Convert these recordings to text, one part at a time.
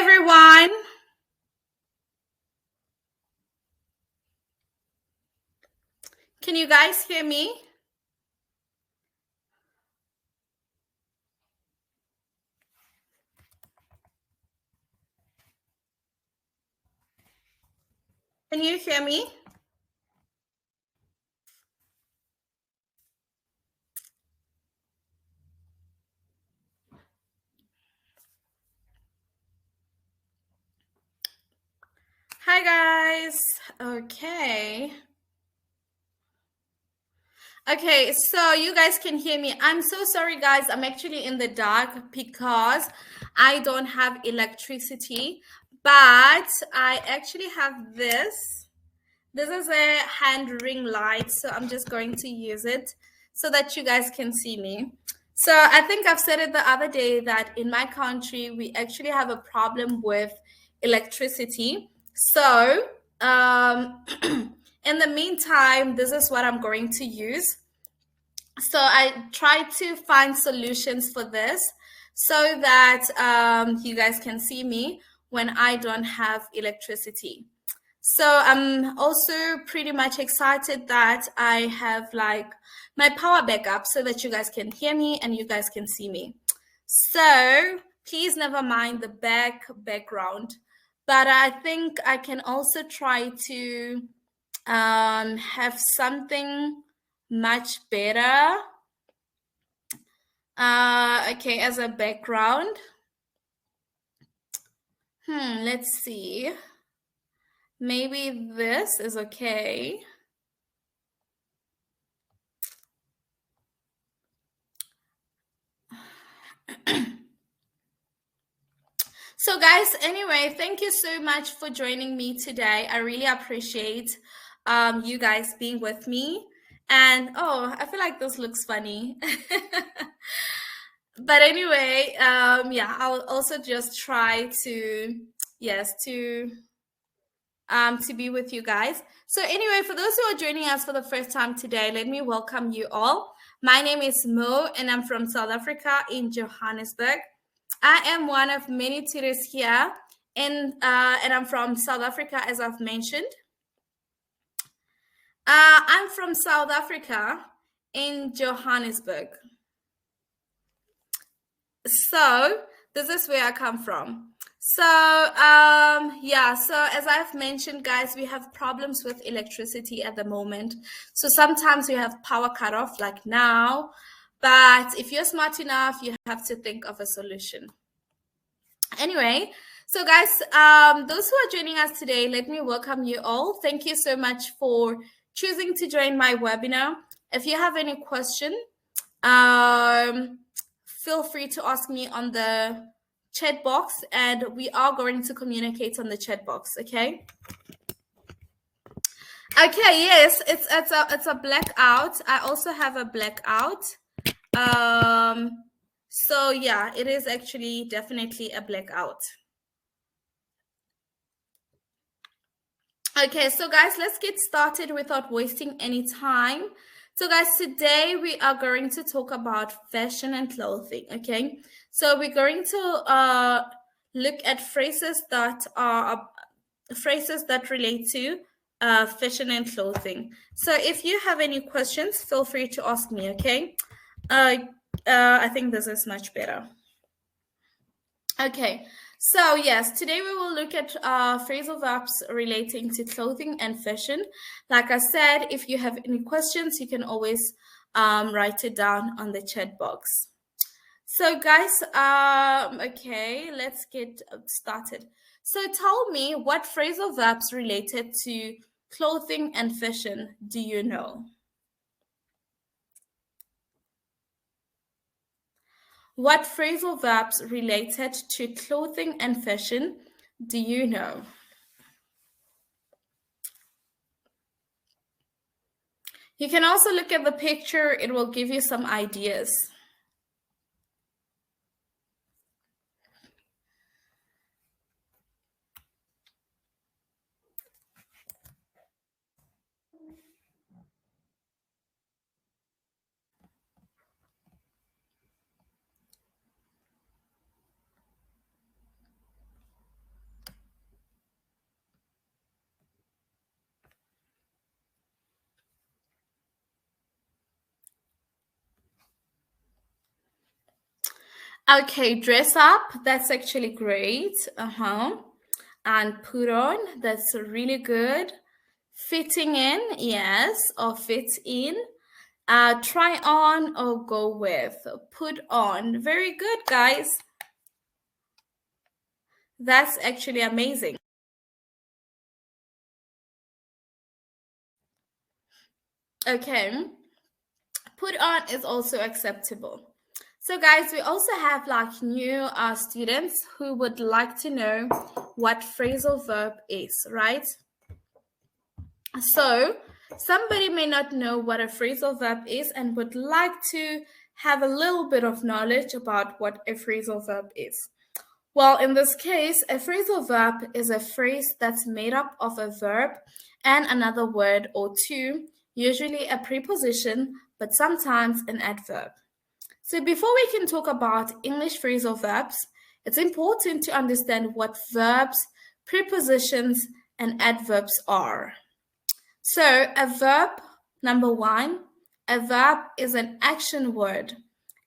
everyone. Can you guys hear me? Can you hear me? Hi, guys. Okay. Okay, so you guys can hear me. I'm so sorry, guys. I'm actually in the dark because I don't have electricity, but I actually have this. This is a hand ring light, so I'm just going to use it so that you guys can see me. So I think I've said it the other day that in my country, we actually have a problem with electricity. So in the meantime, this is what I'm going to use. So I try to find solutions for this so that you guys can see me when I don't have electricity. So I'm also pretty much excited that I have like my power backup so that you guys can hear me and you guys can see me. So please never mind the background, but I think I can also try to have something much better. Okay, as a background. Let's see. Maybe this is okay. So guys, anyway, thank you so much for joining me today. I really appreciate you guys being with me. And oh, I feel like this looks funny. But anyway, yeah, I'll also just try to, yes, to be with you guys. So anyway, for those who are joining us for the first time today, let me welcome you all. My name is Mo, and I'm from South Africa in Johannesburg. I am one of many tutors here, and I'm from South Africa, as I've mentioned. I'm from South Africa in Johannesburg. So this is where I come from. So yeah, so as I've mentioned, guys, we have problems with electricity at the moment. So sometimes we have power cut off like now, but if you're smart enough, you have to think of a solution. Anyway, so guys, those who are joining us today, let me welcome you all. Thank you so much for choosing to join my webinar. If you have any question, feel free to ask me on the chat box, and we are going to communicate on the chat box. Okay. Okay. Yes, it's a blackout. I also have a blackout. So yeah, it is actually definitely a blackout. Okay, so guys, let's get started without wasting any time. So guys, today we are going to talk about fashion and clothing, okay? So we're going to look at phrases that relate to fashion and clothing. So if you have any questions, feel free to ask me, okay? I think this is much better. Okay, so yes, today we will look at phrasal verbs relating to clothing and fashion. Like I said, if you have any questions, you can always write it down on the chat box. So guys, okay, let's get started. So tell me, what phrasal verbs related to clothing and fashion do you know? What phrasal verbs related to clothing and fashion do you know? You can also look at the picture, it will give you some ideas. Okay, dress up. That's actually great. And put on. That's really good. Fitting in, yes, or fit in. Try on or go with. Put on. Very good, guys. That's actually amazing. Okay. Put on is also acceptable. So guys, we also have like new students who would like to know what phrasal verb is, right? So somebody may not know what a phrasal verb is and would like to have a little bit of knowledge about what a phrasal verb is. Well, in this case, a phrasal verb is a phrase that's made up of a verb and another word or two, usually a preposition, but sometimes an adverb. So before we can talk about English phrasal verbs, it's important to understand what verbs, prepositions, and adverbs are. So a verb, number one, a verb is an action word.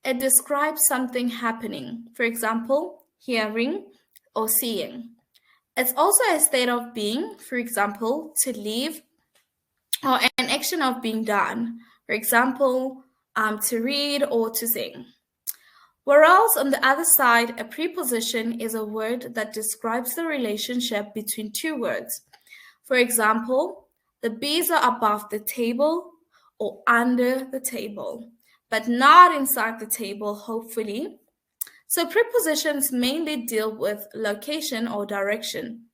It describes something happening, for example, hearing or seeing. It's also a state of being, for example, to leave, or an action of being done, for example, to read or to sing. Whereas on the other side, a preposition is a word that describes the relationship between two words. For example, the bees are above the table or under the table, but not inside the table, hopefully. So prepositions mainly deal with location or direction.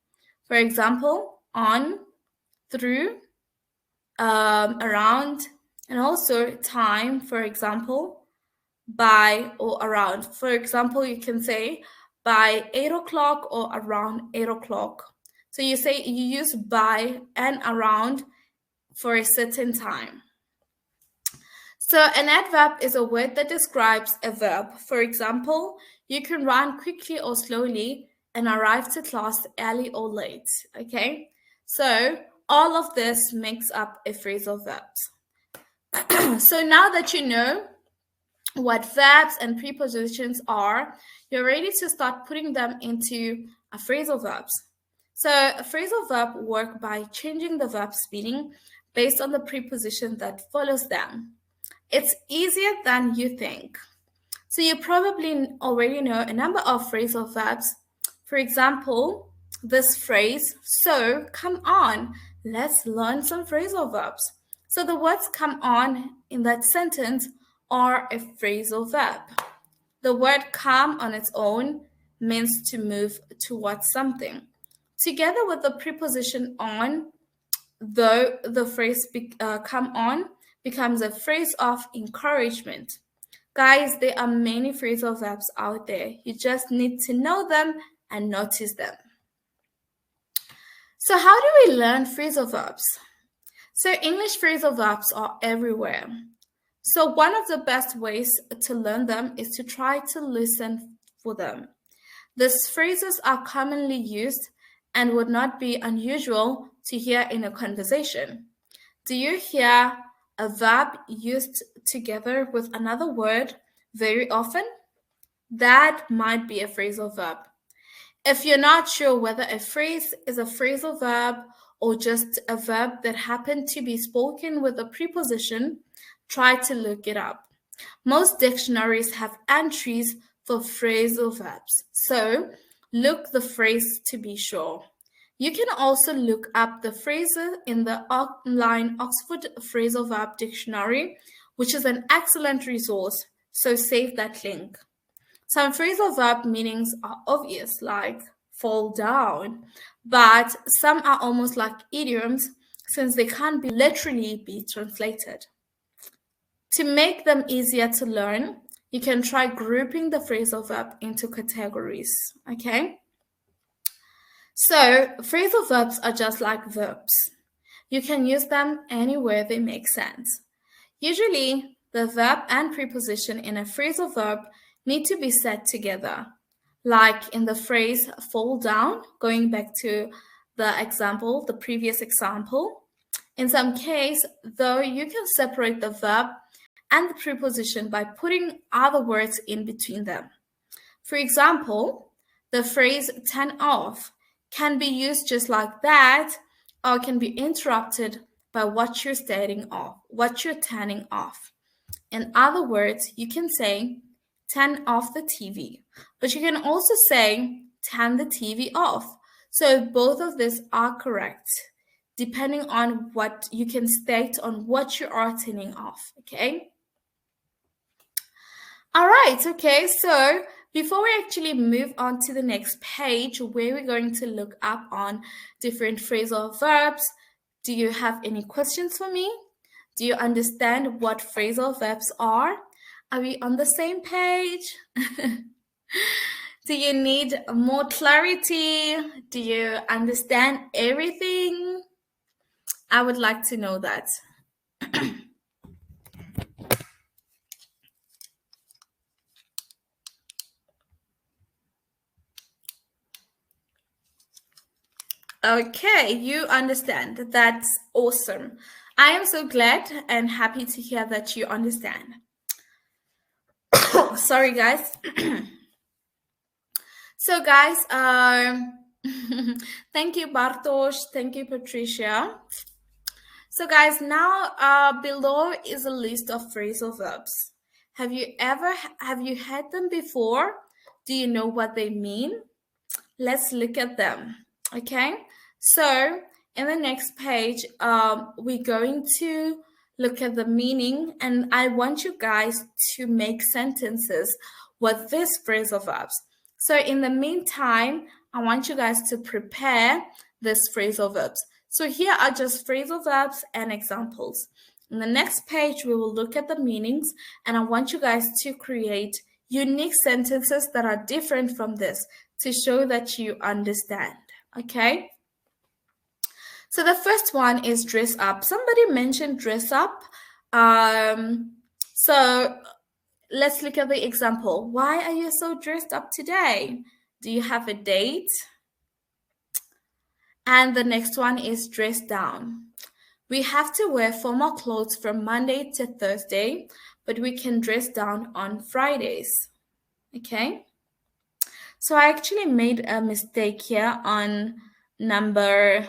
For example, on, through, around, and also time, for example, by or around. For example, you can say by 8 o'clock or around 8 o'clock. So you use by and around for a certain time. So an adverb is a word that describes a verb. For example, you can run quickly or slowly and arrive to class early or late. Okay, so all of this makes up a phrasal verb. So now that you know what verbs and prepositions are, you're ready to start putting them into a phrasal verbs. So a phrasal verb work by changing the verb meaning based on the preposition that follows them. It's easier than you think. So you probably already know a number of phrasal verbs. For example, this phrase, so come on, let's learn some phrasal verbs. So the words come on in that sentence are a phrasal verb. The word come on its own means to move towards something. Together with the preposition on, though the phrase come on becomes a phrase of encouragement. Guys, there are many phrasal verbs out there. You just need to know them and notice them. So how do we learn phrasal verbs? So English phrasal verbs are everywhere. So one of the best ways to learn them is to try to listen for them. These phrases are commonly used and would not be unusual to hear in a conversation. Do you hear a verb used together with another word very often? That might be a phrasal verb. If you're not sure whether a phrase is a phrasal verb or just a verb that happened to be spoken with a preposition, try to look it up. Most dictionaries have entries for phrasal verbs, so look the phrase to be sure. You can also look up the phrases in the online Oxford Phrasal Verb Dictionary, which is an excellent resource, so save that link. Some phrasal verb meanings are obvious, like fall down, but some are almost like idioms since they can't literally be translated. To make them easier to learn, you can try grouping the phrasal verb into categories, okay? So phrasal verbs are just like verbs. You can use them anywhere they make sense. Usually, the verb and preposition in a phrasal verb need to be said together. Like in the phrase fall down, going back to the previous example. In some case, though, you can separate the verb and the preposition by putting other words in between them. For example, the phrase turn off can be used just like that, or can be interrupted by what you're turning off. In other words, you can say turn off the TV, but you can also say turn the TV off. So both of these are correct, depending on what you can state on what you are turning off, okay? All right, okay, so before we actually move on to the next page where we're going to look up on different phrasal verbs, do you have any questions for me? Do you understand what phrasal verbs are? Are we on the same page? Do you need more clarity? Do you understand everything? I would like to know that. Okay, you understand. That's awesome. I am so glad and happy to hear that you understand. Sorry, guys. So, guys, thank you, Bartosz. Thank you, Patricia. So, guys, now below is a list of phrasal verbs. Have you had them before? Do you know what they mean? Let's look at them. Okay, so in the next page, we're going to look at the meaning, and I want you guys to make sentences with these phrasal verbs. So in the meantime, I want you guys to prepare these phrasal verbs. So here are just phrasal verbs and examples. In the next page, we will look at the meanings, and I want you guys to create unique sentences that are different from this to show that you understand, okay? So the first one is dress up. Somebody mentioned dress up. So let's look at the example. Why are you so dressed up today? Do you have a date? And the next one is dress down. We have to wear formal clothes from Monday to Thursday, but we can dress down on Fridays, okay? So I actually made a mistake here on number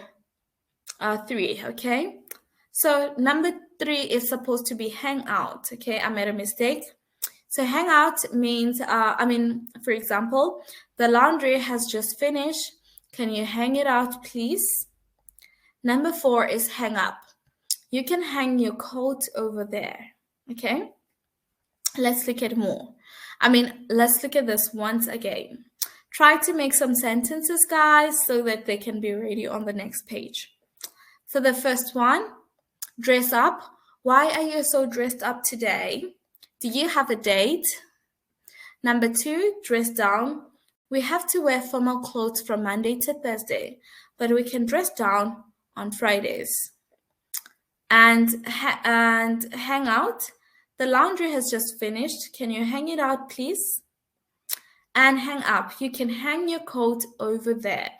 3, okay? So number 3 is supposed to be hang out, okay? I made a mistake. So hang out means, for example, the laundry has just finished. Can you hang it out, please? Number 4 is hang up. You can hang your coat over there, okay? Let's look at more. Let's look at this once again. Try to make some sentences, guys, so that they can be ready on the next page. So the first one, dress up. Why are you so dressed up today? Do you have a date? Number 2, dress down. We have to wear formal clothes from Monday to Thursday, but we can dress down on Fridays. And hang out. The laundry has just finished. Can you hang it out, please? And hang up. You can hang your coat over there.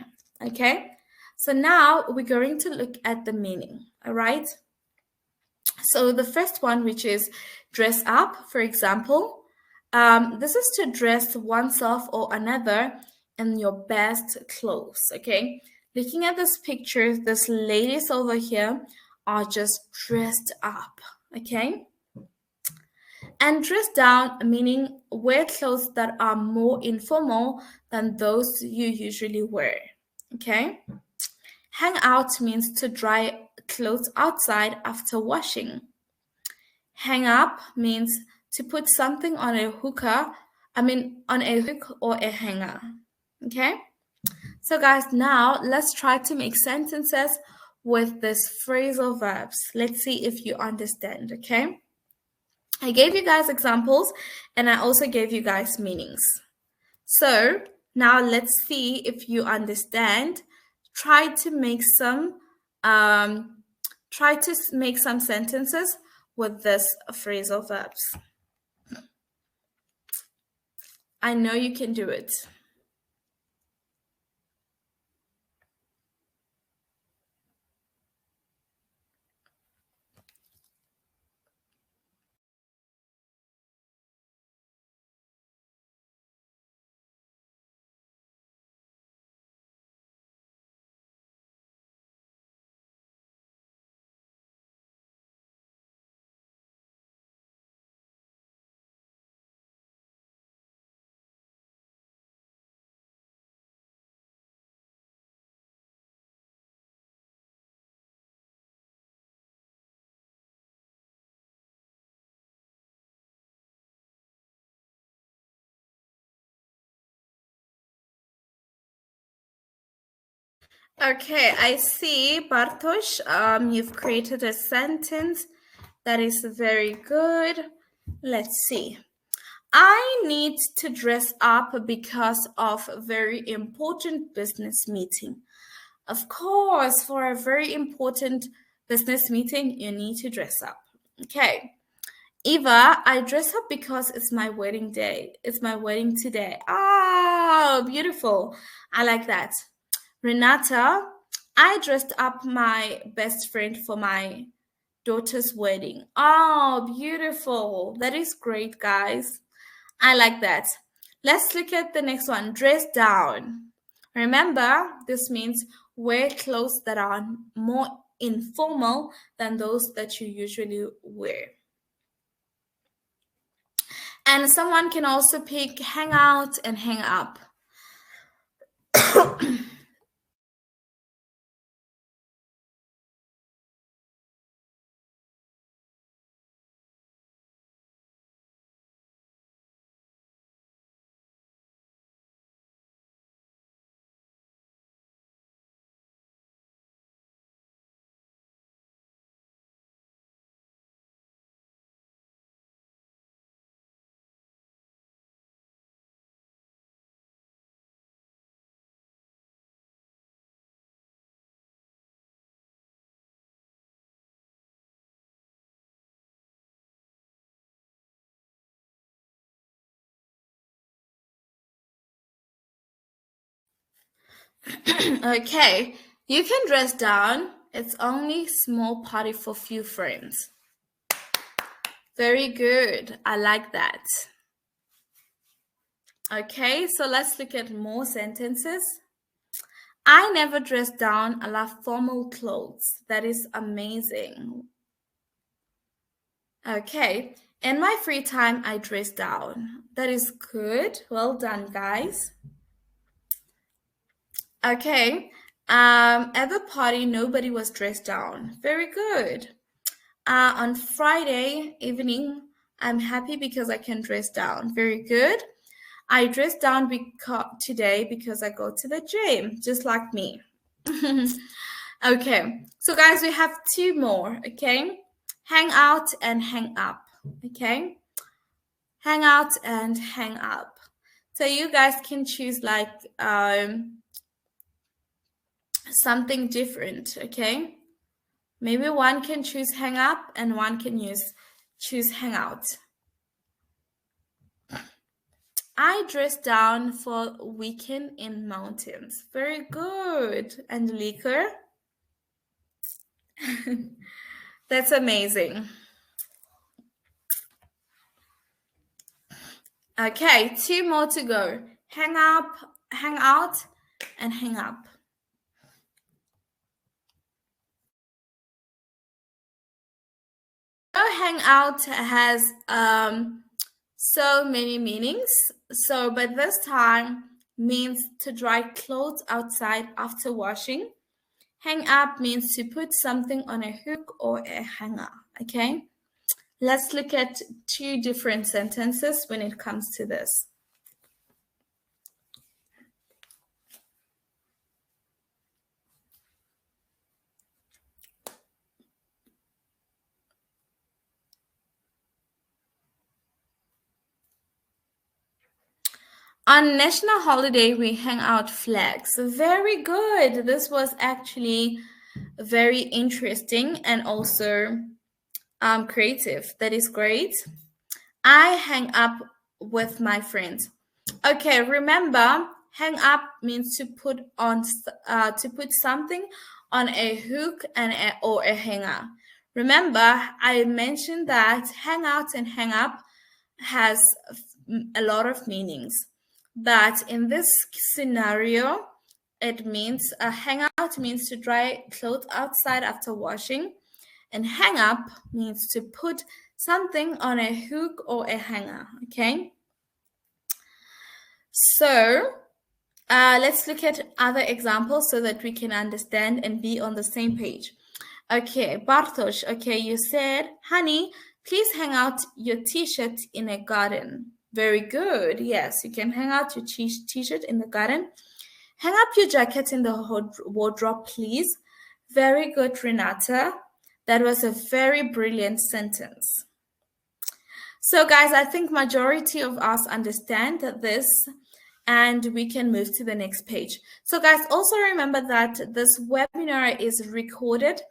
Okay? So now we're going to look at the meaning. All right? So the first one, which is dress up, for example, this is to dress oneself or another in your best clothes. Okay? Looking at this picture, this ladies over here are just dressed up. Okay? And dress down, meaning wear clothes that are more informal than those you usually wear, okay? Hang out means to dry clothes outside after washing. Hang up means to put something on a hook or a hanger, okay? So guys, now let's try to make sentences with these phrasal verbs. Let's see if you understand, okay? I gave you guys examples and I also gave you guys meanings. So now let's see if you understand. Try to make some sentences with this phrasal verbs. I know you can do it. Okay, I see, Bartosz. You've created a sentence that is very good. Let's see. I need to dress up because of a very important business meeting. Of course, for a very important business meeting, you need to dress up. Okay. Eva, I dress up because it's my wedding day. It's my wedding today. Oh, beautiful. I like that. Renata, I dressed up my best friend for my daughter's wedding. Oh, beautiful. That is great, guys. I like that. Let's look at the next one. Dress down. Remember, this means wear clothes that are more informal than those that you usually wear. And someone can also pick hang out and hang up. Okay, you can dress down. It's only small party for few friends. Very good. I like that. Okay, so let's look at more sentences. I never dress down. I love formal clothes. That is amazing. Okay, in my free time, I dress down. That is good. Well done, guys. Okay, at the party, nobody was dressed down. Very good. On Friday evening, I'm happy because I can dress down. Very good. I dress down today because I go to the gym, just like me. Okay, so guys, we have two more. Okay, hang out and hang up. Okay, hang out and hang up. So you guys can choose like something different. Okay, maybe one can choose hang up and one can choose hang out. I dress down for a weekend in mountains. Very good. And Liker? That's amazing. Okay, two more to go. Hang up, hang out, and hang up. So hang out has so many meanings. So, but this time means to dry clothes outside after washing. Hang up means to put something on a hook or a hanger. Okay. Let's look at two different sentences when it comes to this. On national holiday, we hang out flags. Very good. This was actually very interesting and also creative. That is great. I hang up with my friends. Okay, remember, hang up means to put something on a hook or a hanger. Remember, I mentioned that hang out and hang up has a lot of meanings. But in this scenario, it means hang out means to dry clothes outside after washing, and hang up means to put something on a hook or a hanger. Okay. So let's look at other examples so that we can understand and be on the same page. Okay, Bartosz, okay, you said, honey, please hang out your t-shirt in a garden. Very good. Yes, you can hang out your t-shirt in the garden. Hang up your jacket in the wardrobe, please. Very good, Renata. That was a very brilliant sentence. So guys, I think majority of us understand this and we can move to the next page. So guys, also remember that this webinar is recorded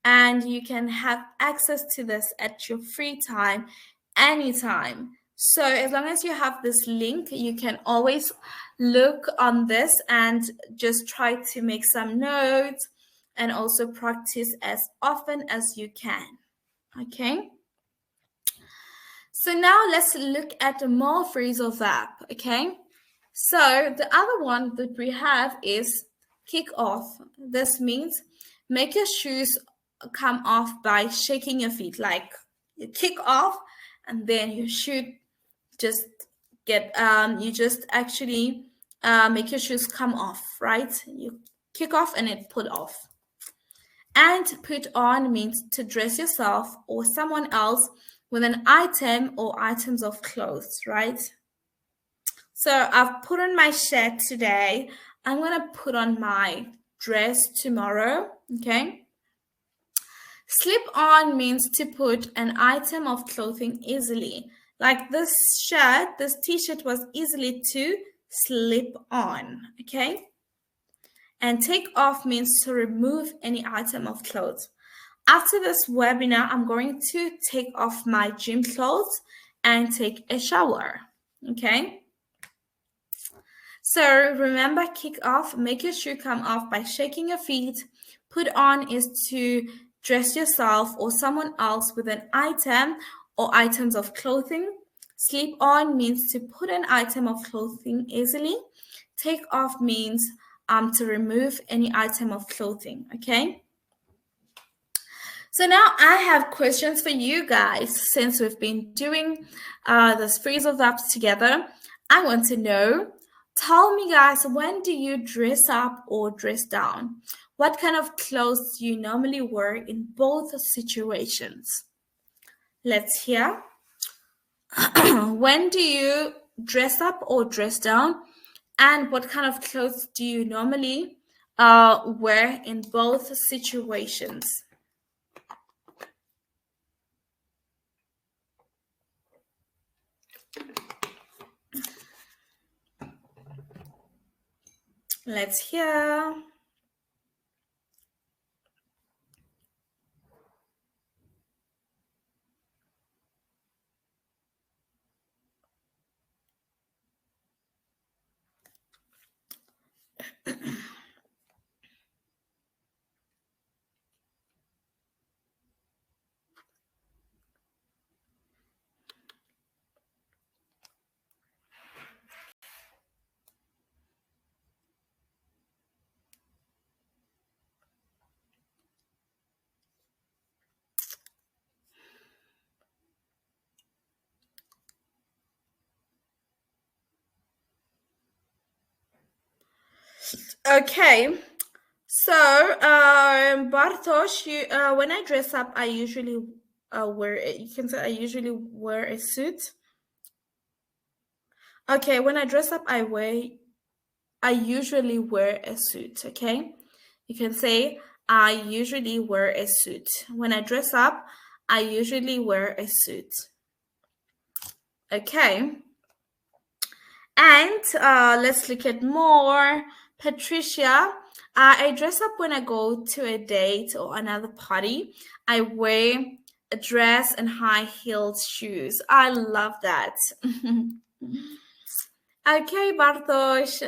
and you can have access to this at your free time, anytime. So as long as you have this link, you can always look on this and just try to make some notes and also practice as often as you can. Okay. So now let's look at more phrasal verb, okay? So the other one that we have is kick off. This means make your shoes come off by shaking your feet. Like you kick off and then your shoe just you just actually make your shoes come off, right? You kick off and it pull off. And put on means to dress yourself or someone else with an item or items of clothes, right? So I've put on my shirt today. I'm going to put on my dress tomorrow, okay? Slip on means to put an item of clothing easily. Like this shirt, this t-shirt was easily to slip on, okay? And take off means to remove any item of clothes. After this webinar, I'm going to take off my gym clothes and take a shower, okay? So remember, kick off, make your shoe come off by shaking your feet. Put on is to dress yourself or someone else with an item or items of clothing. Slip on means to put an item of clothing easily. Take off means to remove any item of clothing, okay? So now I have questions for you guys. Since we've been doing this phrasal verbs together, I want to know, tell me guys, when do you dress up or dress down? What kind of clothes do you normally wear in both situations? Let's hear. When do you dress up or dress down? And what kind of clothes do you normally wear in both situations? Let's hear. Okay, so Bartosz, when I dress up, I usually you can say I usually wear a suit. Okay, when I dress up, I usually wear a suit, okay? You can say I usually wear a suit. When I dress up, I usually wear a suit. Okay. And let's look at more. Patricia, I dress up when I go to a date or another party. I wear a dress and high-heeled shoes. I love that. Okay, Bartosz.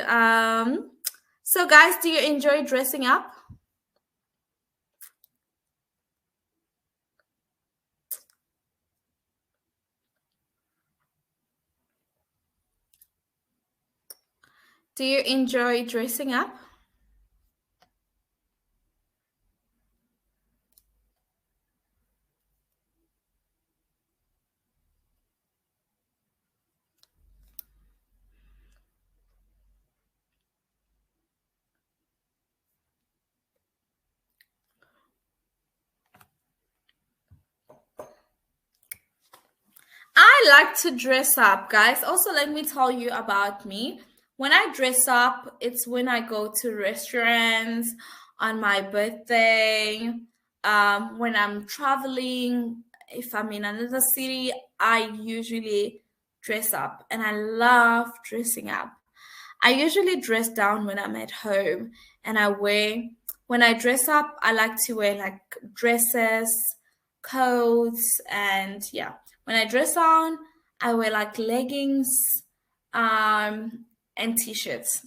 So guys, do you enjoy dressing up? Do you enjoy dressing up? I like to dress up, guys. Also, let me tell you about me. When I dress up, it's when I go to restaurants, on my birthday, when I'm traveling, if I'm in another city, I usually dress up and I love dressing up. I usually dress down when I'm at home and when I dress up, I like to wear like dresses, coats, and yeah. When I dress down, I wear like leggings, and t-shirts.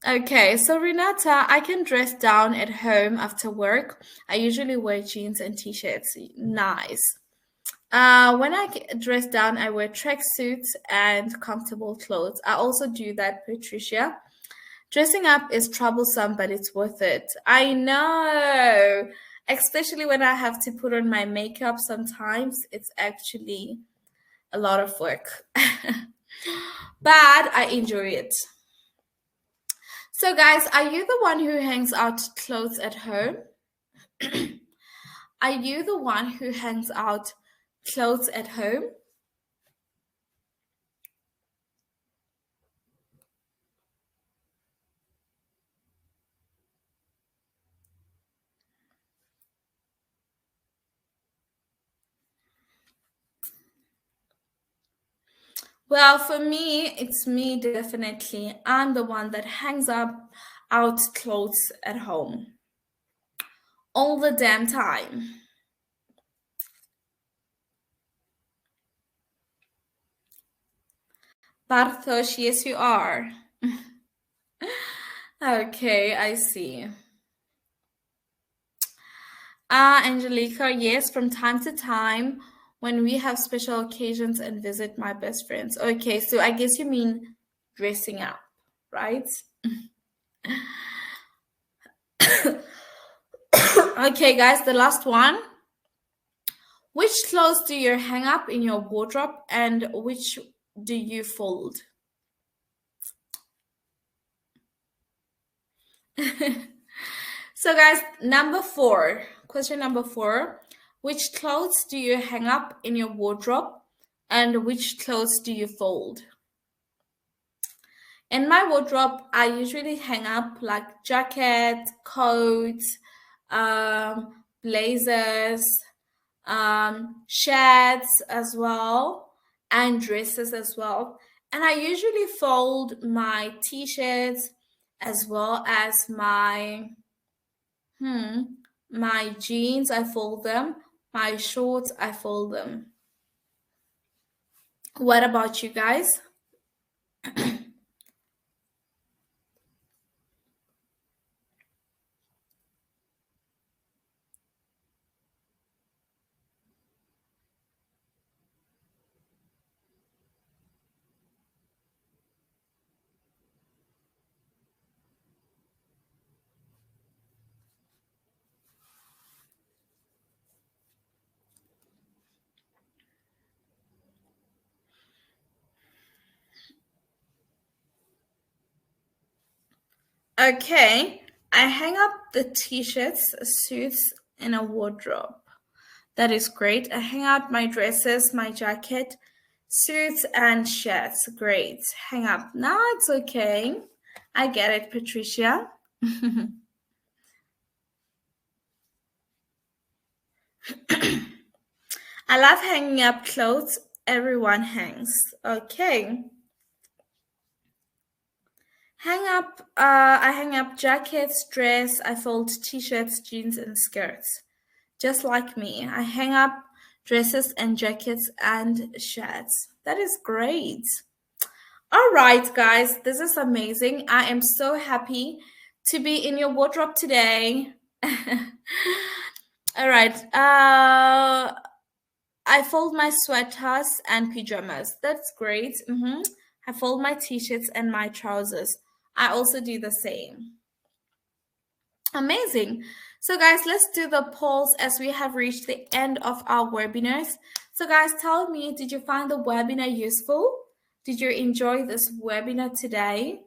Okay, so Renata, I can dress down at home after work. I usually wear jeans and t-shirts. Nice. When I dress down, I wear tracksuits and comfortable clothes. I also do that, Patricia. Dressing up is troublesome, but it's worth it. I know, especially when I have to put on my makeup sometimes, it's actually a lot of work. But I enjoy it. So, guys, are you the one who hangs out clothes at home? Are you the one who hangs out clothes at home? Well, for me, it's me definitely. I'm the one that hangs up out clothes at home all the damn time. Bartosz, yes, you are. Okay, I see. Angelica, yes, from time to time when we have special occasions and visit my best friends. Okay, so I guess you mean dressing up, right? Okay, guys, the last one. Which clothes do you hang up in your wardrobe and which do you fold? So, guys, question number 4. Which clothes do you hang up in your wardrobe and which clothes do you fold? In my wardrobe, I usually hang up like jackets, coats, blazers, shirts as well, and dresses as well. And I usually fold my t-shirts as well as my jeans, I fold them. My shorts, I fold them. What about you guys? Okay, I hang up the t-shirts, suits in a wardrobe. That is great. I hang out my dresses, my jacket, suits, and shirts. Great. Hang up. No, it's okay. I get it, Patricia. I love hanging up clothes. Everyone hangs. Okay. I hang up jackets, dress, I fold t-shirts, jeans, and skirts. Just like me, I hang up dresses and jackets and shirts. That is great. All right, guys, this is amazing. I am so happy to be in your wardrobe today. All right. I fold my sweaters and pajamas. That's great. I fold my t-shirts and my trousers. I also do the same. Amazing. So guys, let's do the polls as we have reached the end of our webinars. So guys, tell me, did you find the webinar useful? Did you enjoy this webinar today?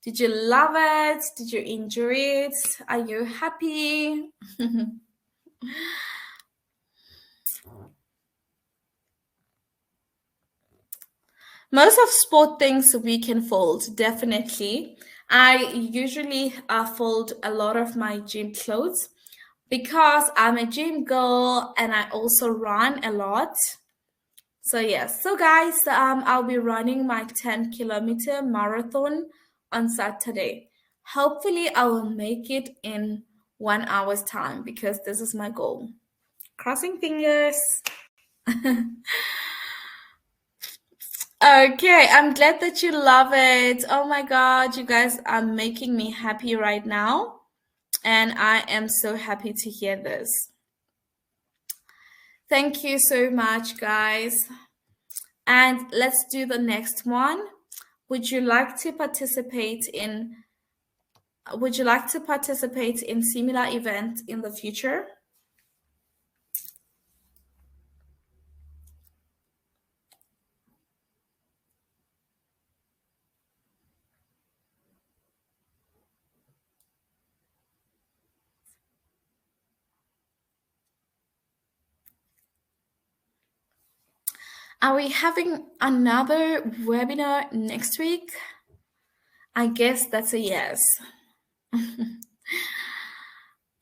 Did you love it? Did you enjoy it? Are you happy? Most of sport things we can fold, definitely. I usually fold a lot of my gym clothes because I'm a gym girl and I also run a lot. So yes, so guys, I'll be running my 10-kilometer marathon on Saturday. Hopefully, I will make it in 1 hour's time because this is my goal. Crossing fingers. Okay, I'm glad that you love it. Oh my God, you guys are making me happy right now. And I am so happy to hear this. Thank you so much, guys. And let's do the next one. Would you like to participate in similar events in the future? Are we having another webinar next week? I guess that's a yes.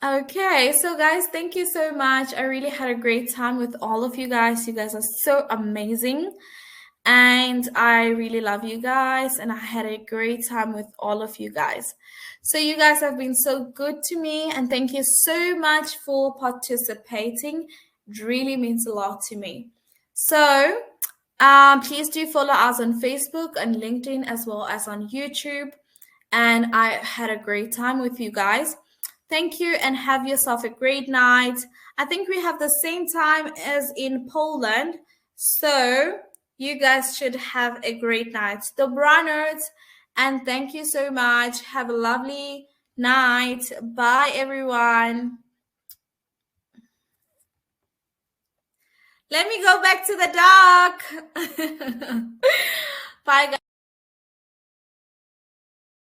Okay, so guys, thank you so much. I really had a great time with all of you guys. You guys are so amazing. And I really love you guys. And I had a great time with all of you guys. So, you guys have been so good to me. And thank you so much for participating. It really means a lot to me. So, please do follow us on Facebook and LinkedIn as well as on YouTube. And I had a great time with you guys. Thank you and have yourself a great night. I think we have the same time as in Poland. So you guys should have a great night. Dobranoc. And thank you so much. Have a lovely night. Bye, everyone. Let me go back to the dock. Bye, guys.